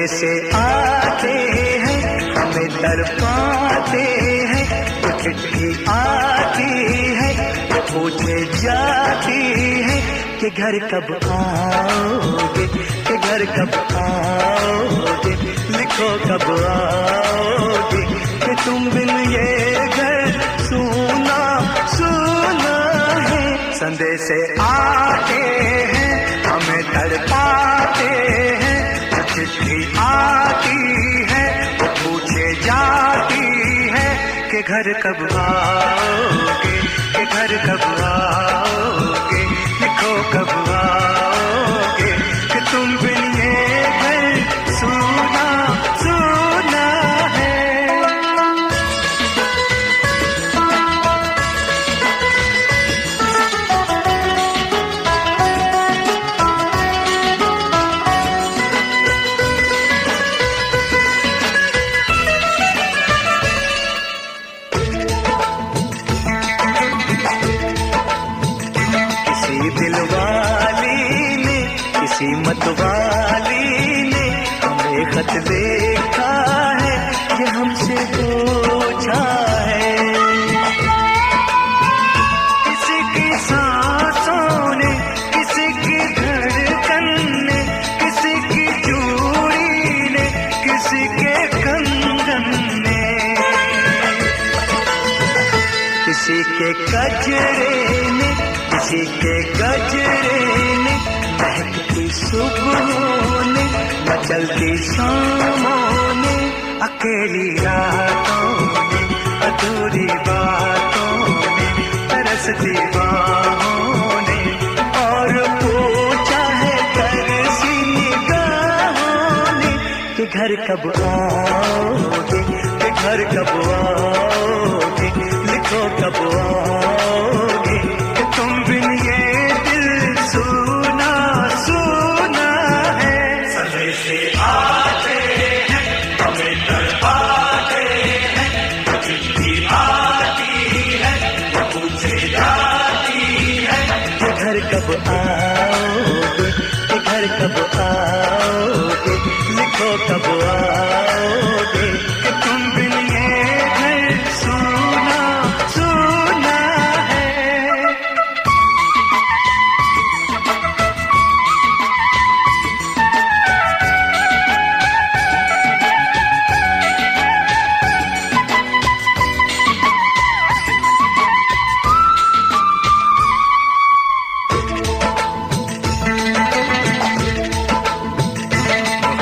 संदेशे आते हैं, हमें तड़पाते हैं। तो चिट्ठी आती है, तो पूछे जाती है कि घर कब आओगे, कि घर कब आओगे, लिखो कब आओगे, कि तुम बिन ये घर सूना सूना है। संदेशे आते हैं, हमें तड़पाते हैं। चिट्ठी आती है, वो पूछे जाती है कि घर कब आओगे, कि घर कब आओगे, लिखो कब आओगे, कि तुम बिन ये घर सूना सूना है। मतवाली ने हमें खत देखा है, कि हमसे पूछा है। किसी की सांसों ने, किसी की धड़कन ने, किसी की चूड़ी ने, किसी के कंगन ने, किसी के गजरे ने, किसी के गजरे ने, महकती सुबहों ने, मचलती शामों ने, अकेली रातों ने, अधूरी बातों ने, तरसती बाहों ने, और पूछा है तरसी निगाहों ने कि घर कब आओगे, कि घर कब आओगे, लिखो कब आओगे, कि तुम बिन ये दिल सूना सूना है। संदेशे आते हैं, हमें तड़पाते हैं। चिट्ठी आती है, पूछे जाती है कि घर कब आओगे, कि घर कब आओगे, लिखो कब आओगे, कि तुम बिन ये घर सूना सूना है।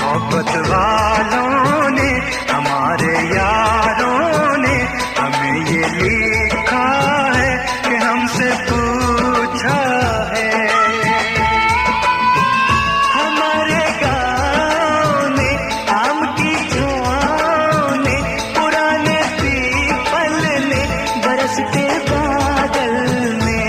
मोहब्बत वालों ने, हमारे यारों ने हमें ये लिखा है, कि हमसे पूछा है। हमारे गाँव ने, आम की छाँव ने, पुराने पीपल ने, बरसते बादल ने,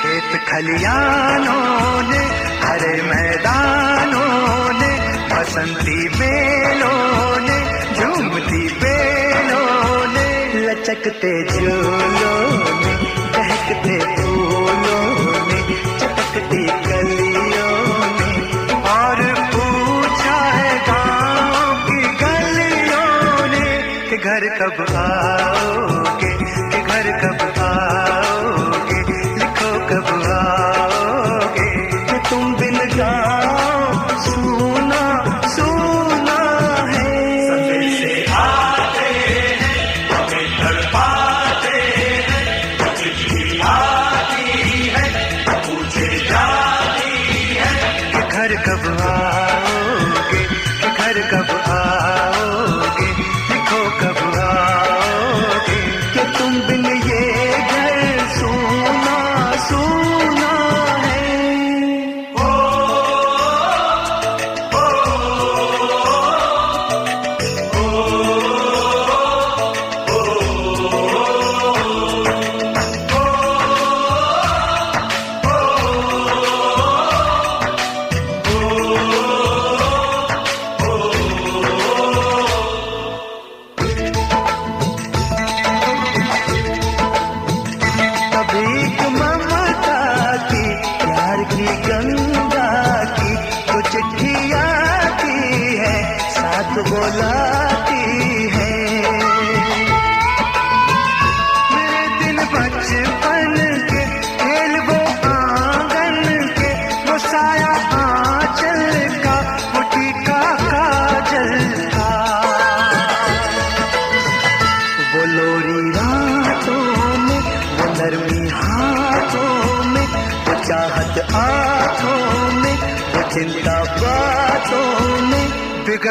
खेत खलियानों ने, हरे मैदानों ने, बसंती बेलों ने, झूमती बेलों ने, लचकते झूलों ने, दहकते फूलों ने, चटकती कलियों ने, और पूछा है गाँव की गलियों ने कि घर कब आओगे, कि घर कब आओगे, लिखो कब आओगे, कि तुम बिन गाँव सूना सूना है। संदेशे आते हैं, हमें तड़पाते हैं। चिट्ठी आती है, पूछे जाती है कि घर कब आओगे, कि घर कब आओगे, लिखो कब आओगे, कि तुम बिन ये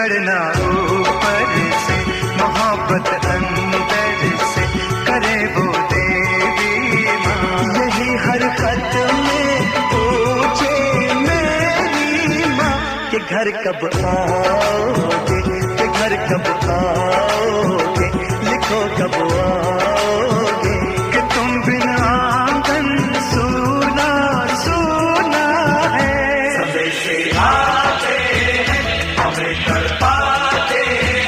चढ़ना ऊपर से, मोहब्बत अंदर से करे वो देवी माँ। यही हर खत में पूछे मेरी माँ कि घर कब आओगे, कि घर कब आओगे, लिखो कब आओगे, कि तुम बिना आंगन सूना सूना है। संदेशे आते हैं हमें तड़पाते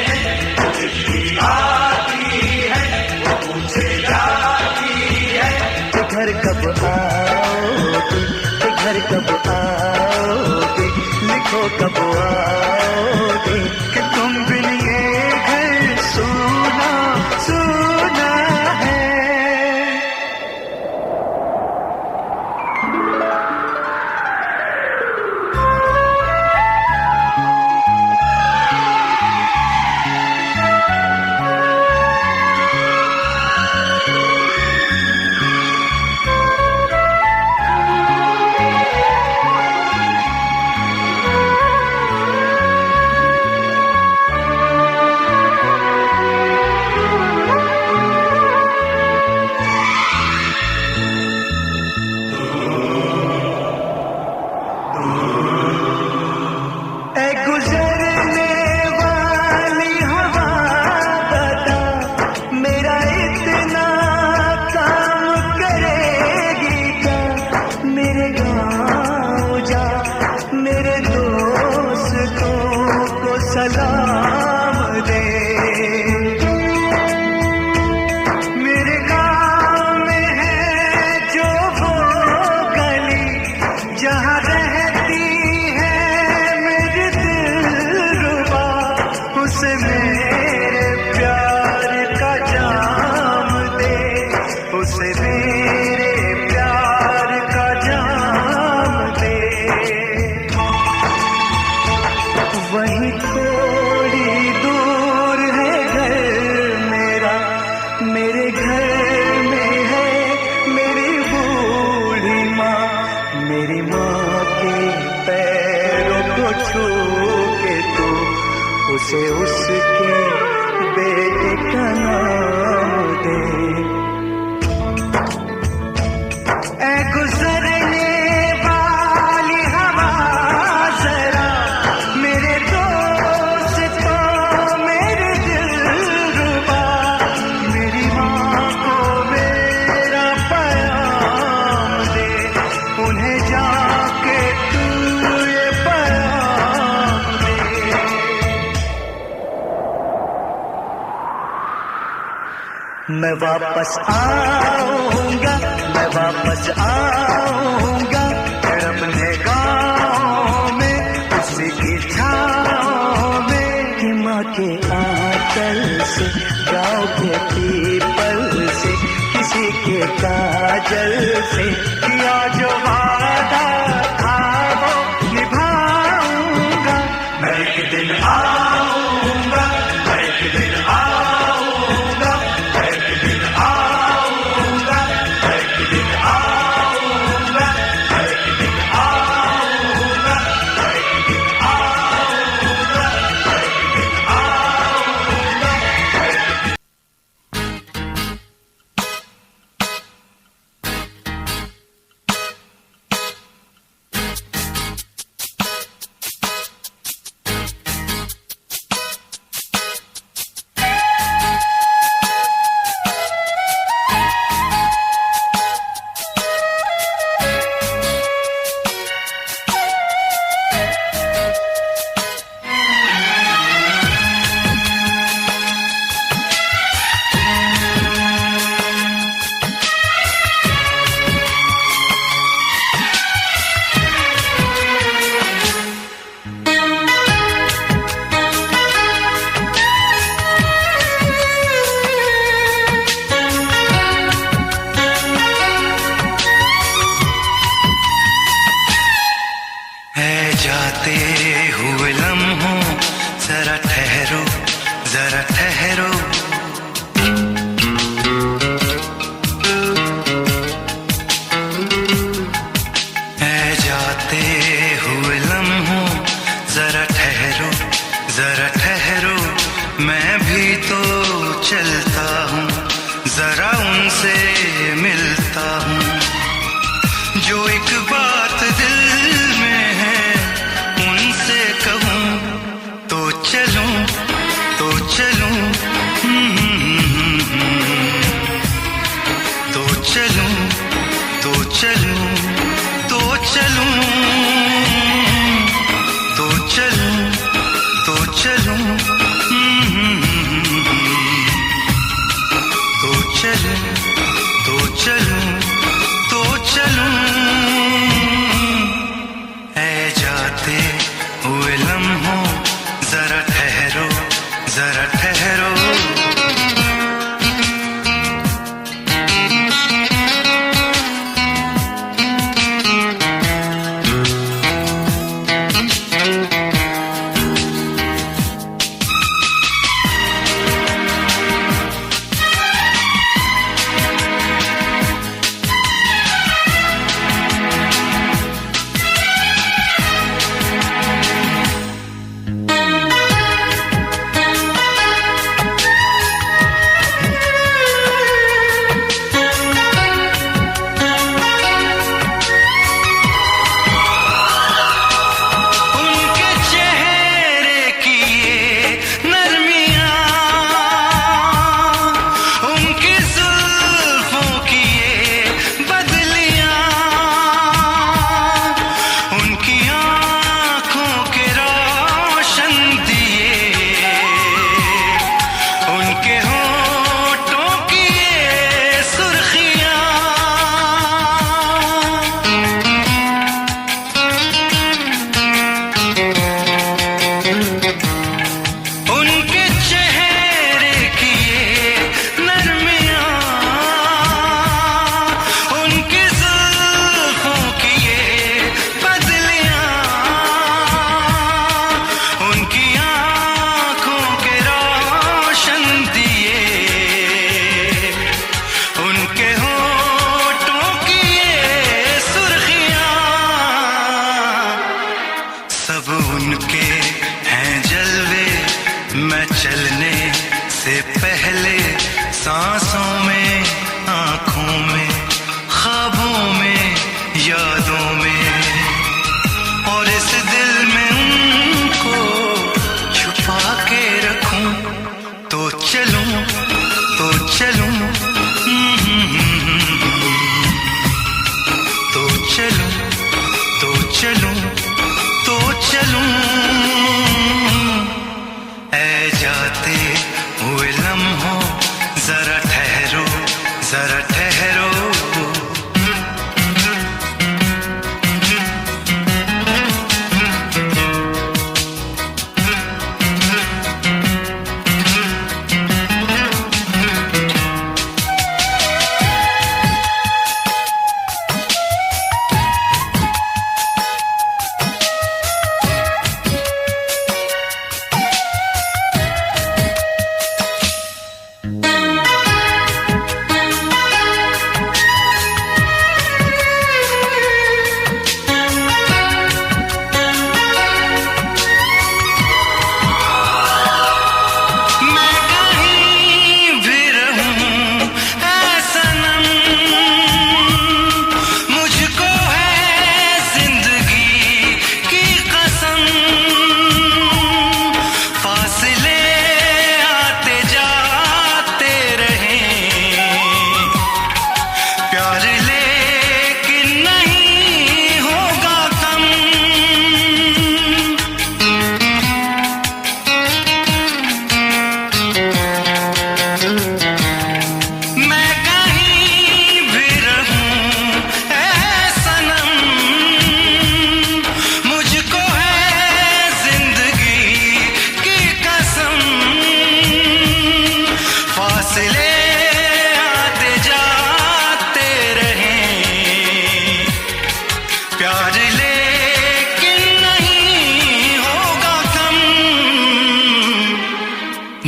हैं, चिट्ठी आती है वो पूछे जाती है कि घर कब आओगे, कि घर कब आओगे, लिखो कब आओगे, कि तुम बिन ये घर सूना सूना है। सलाम दे, मेरे गाँव में है जो वो गली जहाँ रहती है मेरी दिलरुबा, उसे मेरे प्यार का जाम दे, उसे मेरे प्यार का जाम दे। वही थोड़ी दूर है घर मेरा, मेरे घर में है मेरी बूढ़ी माँ, मेरी माँ के पैरों को छू के तू उसे उसके बेटे का नाम दे। ऐ गुजरने वाली हवा जरा मेरे दोस्तों मेरे दिलरुबा, मेरी माँ को मेरा पैगाम दे, उन्हें जाके तू ये पैगाम दे। मैं वापस आऊंगा, मैं वापस आऊंगा अपने गाँव में, उसी की छाँव में, कि माँ के आंचल से, गाँव के पीपल से, किसी के काजल से किया जो वादा था वो निभाऊंगा। मैं एक दिन आऊंगा, मैं एक दिन आऊंगा, मैं एक दिन आऊंगा, मैं एक दिन आऊंगा, मैं एक दिन आऊंगा, मैं एक दिन आऊंगा, मैं एक दिन आऊंगा। भी तो चलता हूँ, जरा उनसे मिलता हूँ। जो एक बात दिल में है उनसे कहूँ तो चलूं, तो चलूं, तो चलूं, तो चलूं, तो चलूं, तो चलूं, तो चलूं, तो चलूं, तो चलूं, तो चलूं। ऐ जाते हुए लम्हों जरा ठहरो, जरा ठहरो। सब उनके हैं जलवे, मैं चलने से पहले सांसों में, आंखों में, ख्वाबों में, यादों में, और इस दिल में उनको छुपा के रखूं तो चलूं, तो चलूं, तो चलूं, तो चलूं, तो चलूं। ऐ जाते हुए लम्हों जरा ठहरो, जरा ठहरो।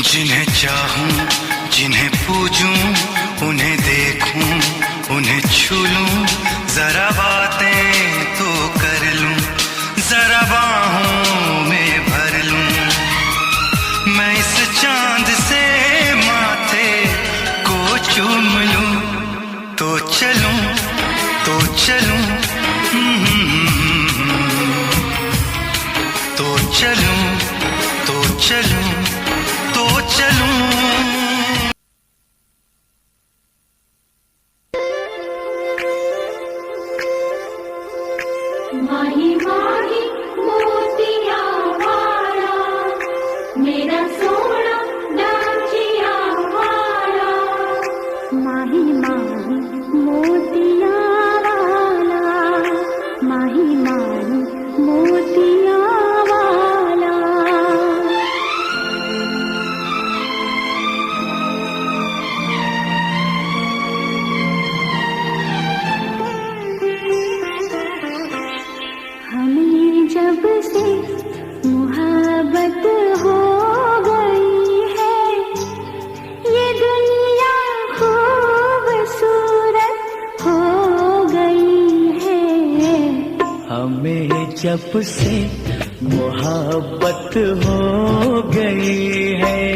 जिन्हें चाहूं, जिन्हें पूजूं, उन्हें देखूं, उन्हें छू लूं, जरा बातें तो कर लूं, जरा बाहों में भर लूं। मैं इस चांद से जब से मोहब्बत हो गई है,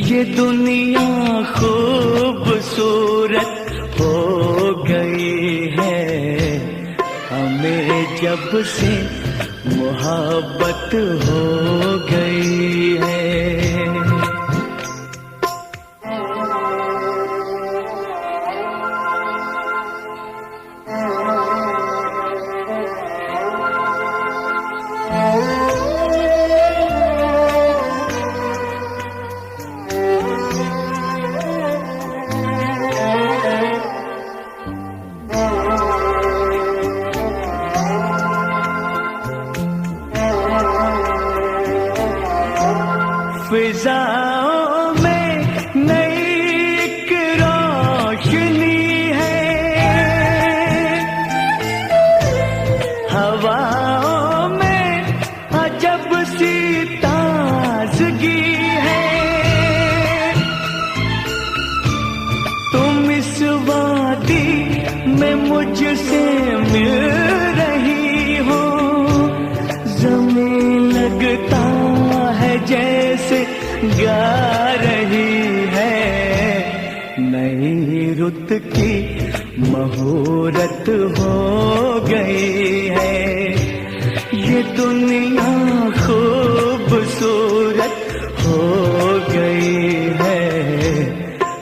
ये दुनिया खूबसूरत हो गई है। हमें जब से मोहब्बत हो गई है। फिजाओं में नई एक रोशनी है, हवाओं में अजब सी ताजगी है। तुम इस वादी में मुझसे मिल रही हो, ज़मीन लगता है जैसे गा रही है। नई रुत की मुहूर्त हो गई है, ये दुनिया खूबसूरत हो गई है।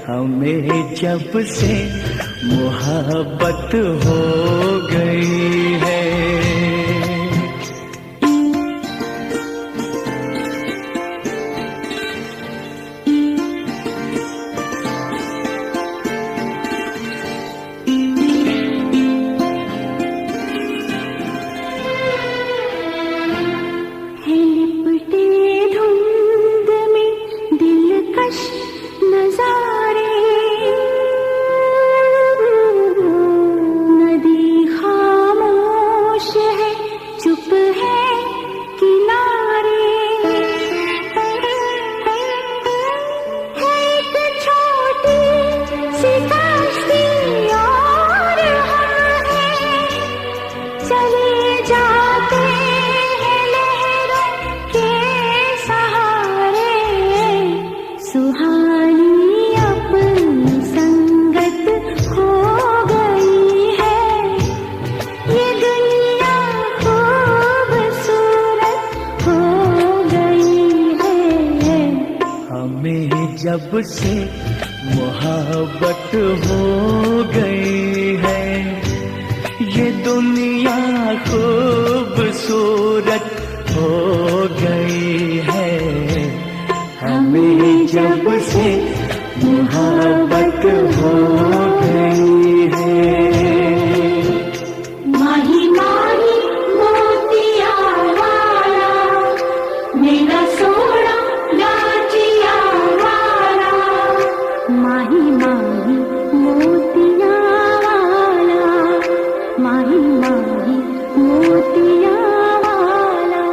हमें जब से मोहब्बत हो गई है। जब से मोहब्बत हो गई है, ये दुनिया खूबसूरत हो गई है। हमें जब से मोहब्बत हो गई है। माही माही मोतिया वाला मेरा सोना लाजिया वाला, माही माही मोतिया वाला, माही माही मोतिया वाला।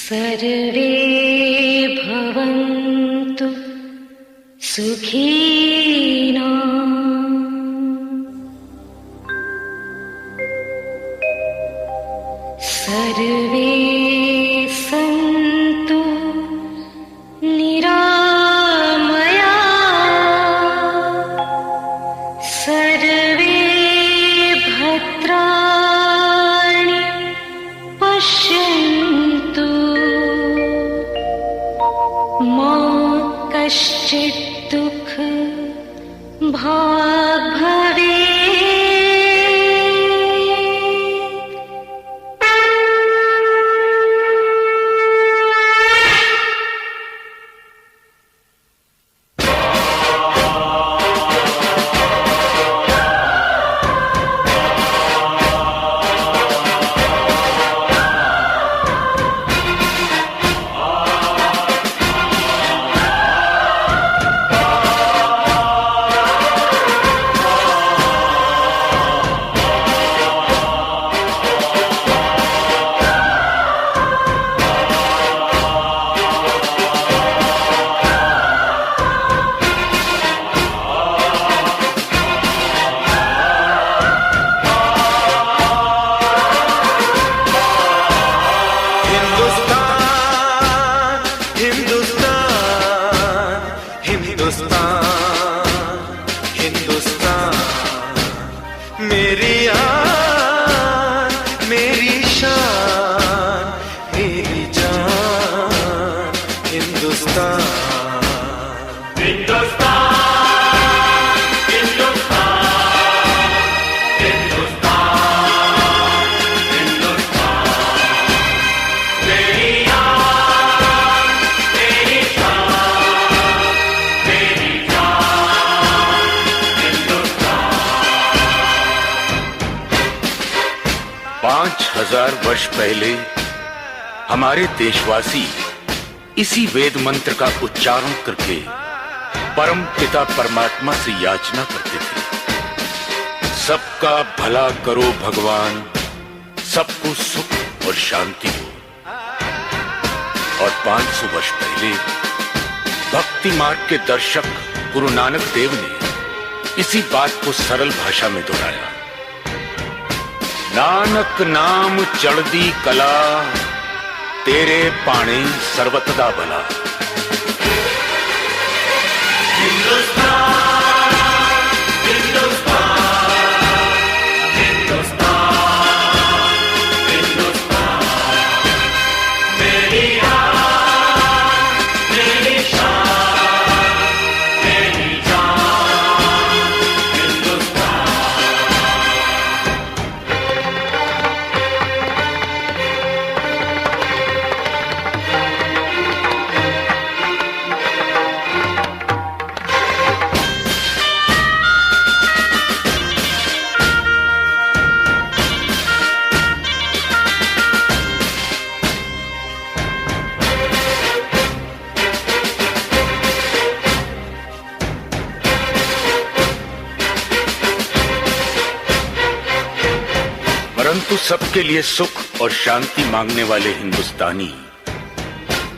सर्वे भवन्तु सुखिनः, सर्वे सन्तु निरामयाः, सर्वे भद्राणि पश्यन्तु, मा कश्चित् दुःख भाग् भवेत्। हिंदुस्तान मेरी आन, मेरी शान, मेरी जान, हिंदुस्तान। 5000 वर्ष पहले हमारे देशवासी इसी वेद मंत्र का उच्चारण करके परम पिता परमात्मा से याचना करते थे, सबका भला करो भगवान, सबको सुख और शांति हो। और 500 वर्ष पहले भक्ति मार्ग के दर्शक गुरु नानक देव ने इसी बात को सरल भाषा में दोहराया। नानक नाम चढ़दी कला, तेरे पाणे सर्वतदा भला। हिंदुस्तान, हिंदुस्तान, हिंदुस्तान, हिंदुस्तान। मेरी आन, मेरी शान, मेरी जान, हिंदुस्तान। परंतु सबके लिए सुख और शांति मांगने वाले हिंदुस्तानी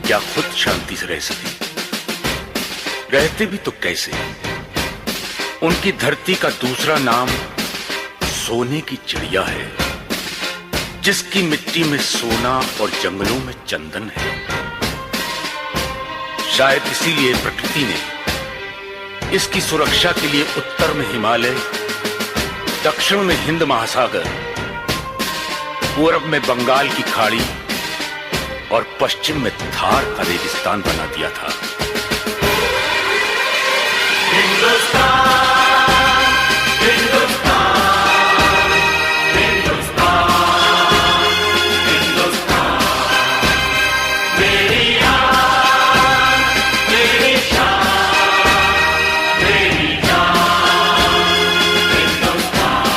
क्या खुद शांति से रह सके? रहते भी तो कैसे? उनकी धरती का दूसरा नाम सोने की चिड़िया है, जिसकी मिट्टी में सोना और जंगलों में चंदन है। शायद इसीलिए प्रकृति ने इसकी सुरक्षा के लिए उत्तर में हिमालय, दक्षिण में हिंद महासागर, पूर्व में बंगाल की खाड़ी और पश्चिम में थार का रेगिस्तान बना दिया था। हिंदुस्तान, हिंदुस्तान, हिंदुस्तान, हिंदुस्तान। मेरी आन, मेरी शान, मेरी जान, हिंदुस्तान।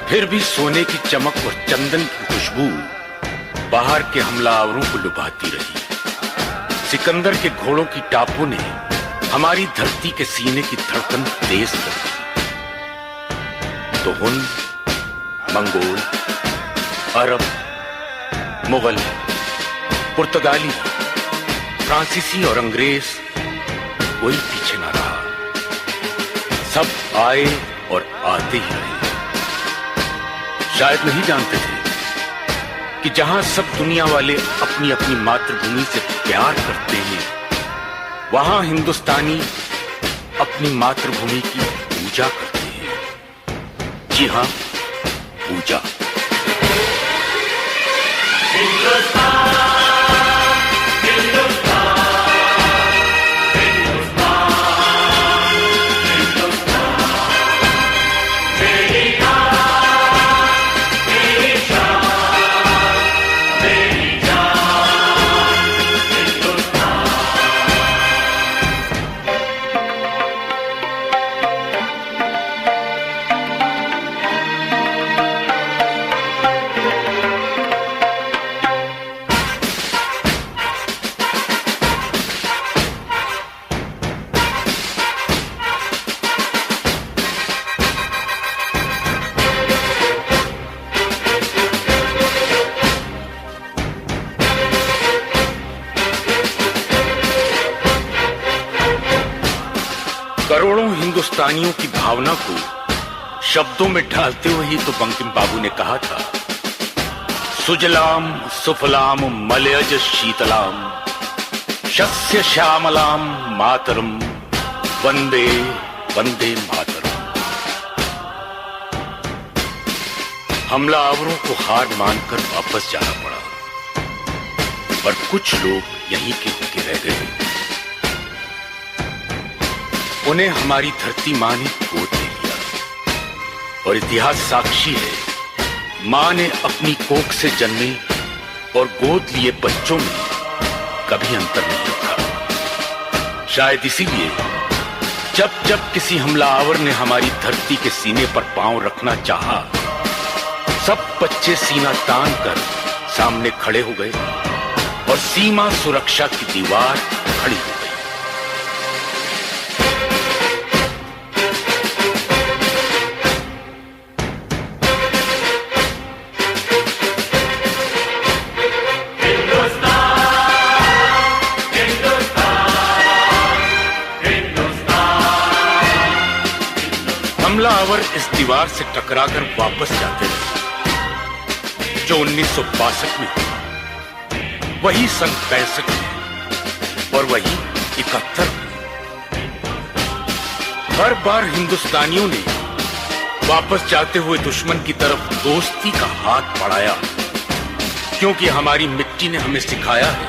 फिर भी सोने की चमक और चंदन की खुशबू बाहर के हमलावरों को लुभाती रही। सिकंदर के घोड़ों की टापों ने हमारी धरती के सीने की धड़कन तेज कर दी। तो हुन, मंगोल, अरब, मुगल, पुर्तगाली, फ्रांसीसी और अंग्रेज कोई पीछे ना रहा। सब आए और आते ही रहे। शायद नहीं जानते थे कि जहां सब दुनिया वाले अपनी अपनी मातृभूमि से प्यार करते हैं, वहां हिंदुस्तानी अपनी मातृभूमि की पूजा करते हैं। जी हां, पूजा। हिंदुस्तान, हिंदुस्तान, हिंदुस्तान, हिंदुस्तान। मेरी आन, मेरी शान, मेरी जान, हिंदुस्तान। करोड़ों हिंदुस्तानियों की भावना को शब्दों में ढालते हुए ही तो बंकिम बाबू ने कहा था, सुजलाम सुफलाम मलयज शीतलाम शस्य श्यामलाम मातरम वंदे वंदे मातरम। हमलावरों को हार मानकर वापस जाना पड़ा, पर कुछ लोग यहीं के होके रह गए। उन्हें हमारी धरती मां ने गोद ले लिया, और इतिहास साक्षी है, मां ने अपनी कोख से जन्मे और गोद लिए बच्चों में कभी अंतर नहीं रखा। शायद इसीलिए जब जब किसी हमलावर ने हमारी धरती के सीने पर पांव रखना चाहा, सब बच्चे सीना तान कर सामने खड़े हो गए और सीमा सुरक्षा की दीवार खड़ी हो गई। हमलावर इस दीवार से टकराकर वापस जाते रहे जो 1962 में हुआ, वही सन 65 में और वही 71 में। हर बार हिंदुस्तानियों ने वापस जाते हुए दुश्मन की तरफ दोस्ती का हाथ बढ़ाया, क्योंकि हमारी मिट्टी ने हमें सिखाया है,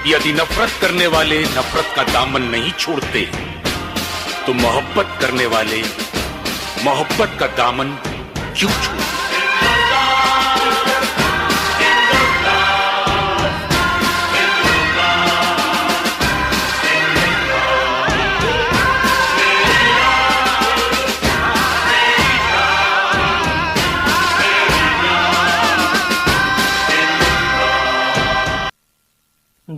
यदि नफरत करने वाले नफरत का दामन नहीं छोड़ते तो मोहब्बत करने वाले मोहब्बत का दामन क्यों छोड़ते।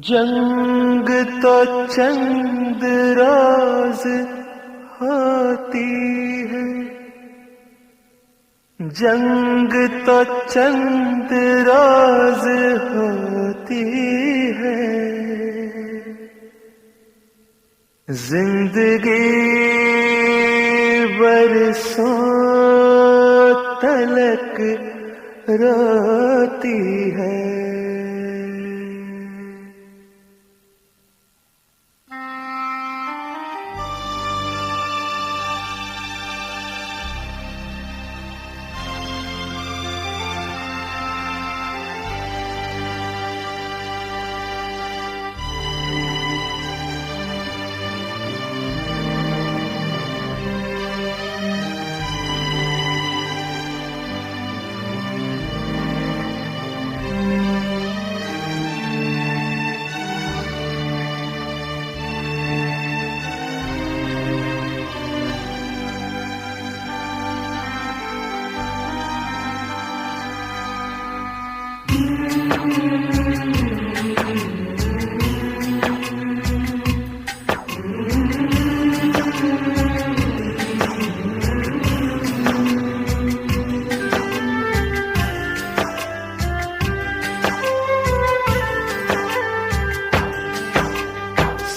जंग तो चंद रोज होती है, जंग तो चंद रोज होती है, जिंदगी बरसों तलक रोती है।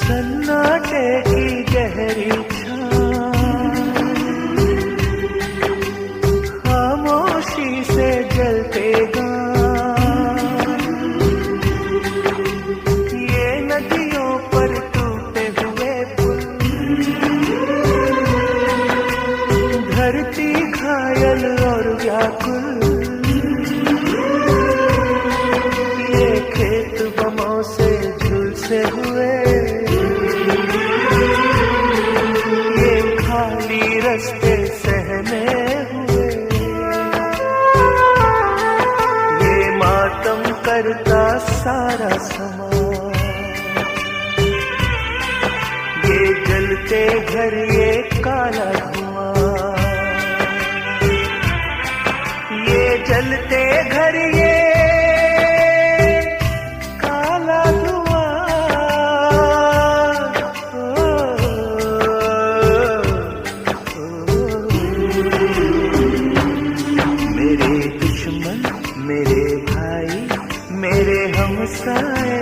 सन्नाटे की गहरी खामोशी से जलते ये नदियों पर टूटे हुए पुल, धरती घायल और व्याकुल, ये खेत बमों से झुलसे हुए, रस्ते सहने हुए, ये मातम करता सारा समाज, ये जलते घर ये काला धुआं, ये जलते घर ये काला धुआं। मेरे भाई मेरे हमसाए,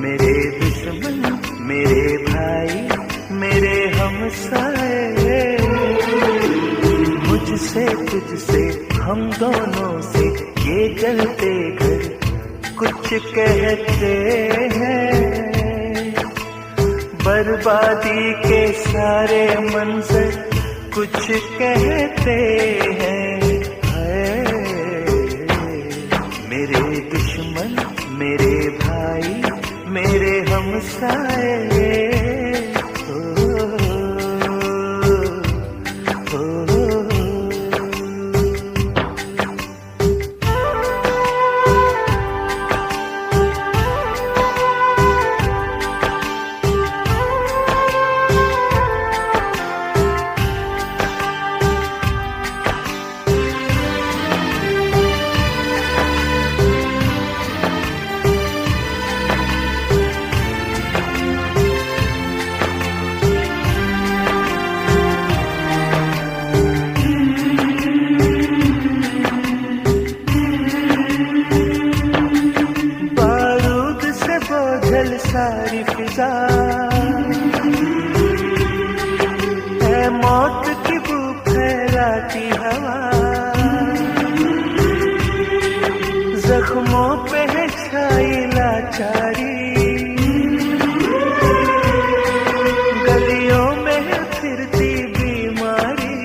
मेरे दुश्मन मेरे भाई मेरे हमसाए, मुझसे तुझसे हम दोनों से ये जलते घर कुछ कहते हैं, बर्बादी के सारे मंजर कुछ कहते हैं। मेरे दुश्मन मेरे भाई मेरे हमसाए, सारी फिजा है मौत की बू फैलाती हवा, जख्मों पे है छाई लाचारी, गलियों में है फिरती बीमारी,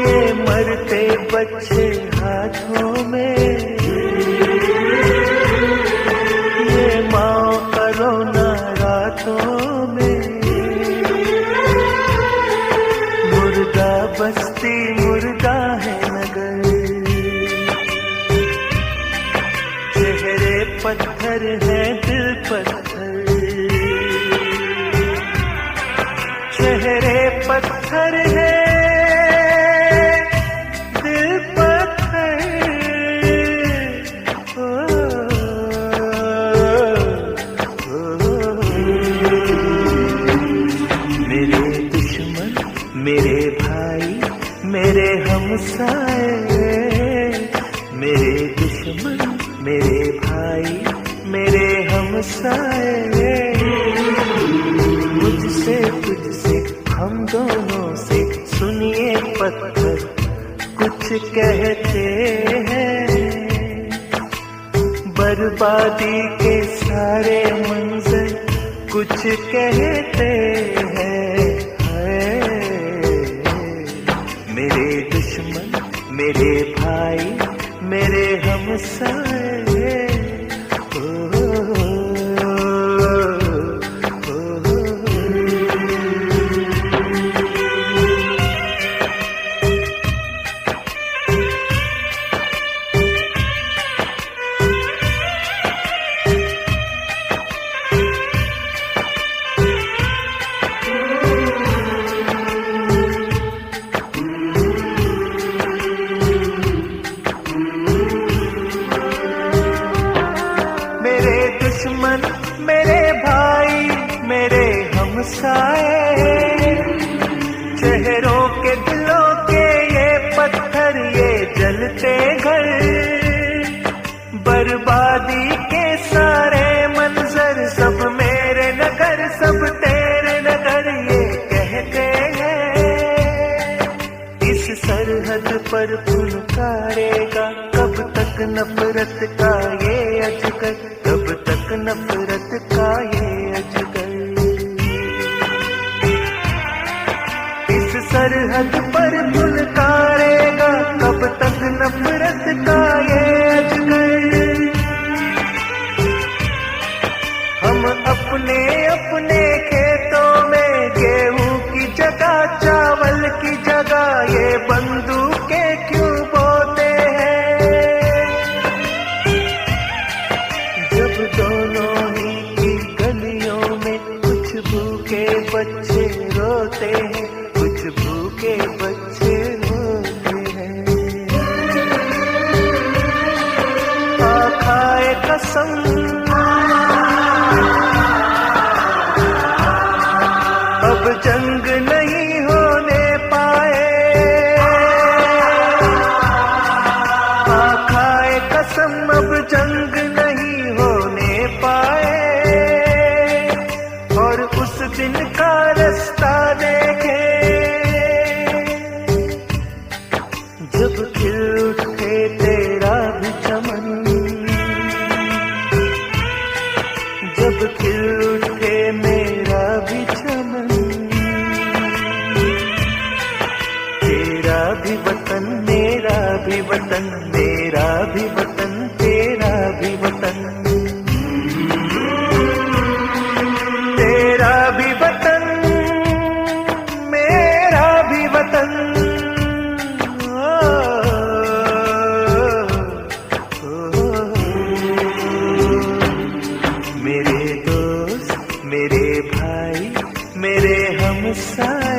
ये मरते बच्चे हाथों में, मुर्दा बस्ती मुर्दा है नगर, चेहरे पत्थर है दिल पत्थर, चेहरे पत्थर है दिल पत्थर। मेरे दुश्मन मेरे भाई मेरे हमसाए, मेरे दुश्मन मेरे भाई मेरे हमसाए, मुझसे तुझसे हम दोनों से सुनिए पत्थर कुछ कहते हैं, बर्बादी के सारे मंजर कुछ कहते हैं। मेरे दुश्मन मेरे भाई मेरे हमसाए, दुश्मन मेरे भाई मेरे हमसाए, चेहरों के दिलों के ये पत्थर ये जलते घर, बर्बादी के सारे मंजर सब मेरे नगर सब तेरे नगर ये कहते हैं, इस सरहद पर फुनकारेगा कब तक नफरत का ये अजगर, कब तक नफरत का ये अजगर, इस सरहद पर फुनकारेगा कब तक नफरत का ये अजगर। हम अपने अपने खेतों में गेहूं की जगह चावल की जगह ये बंदूकें क्यों बोते हैं, जब दोनों ही की गलियों में कुछ भूखे बच्चे रोते हैं, कुछ भूखे बच्चे रोते हैं। खाए कसम अब जंग नहीं होने पाए, खाए कसम अब जंग नहीं होने पाए, मेरे दोस्त, मेरे भाई, मेरे हमसाए,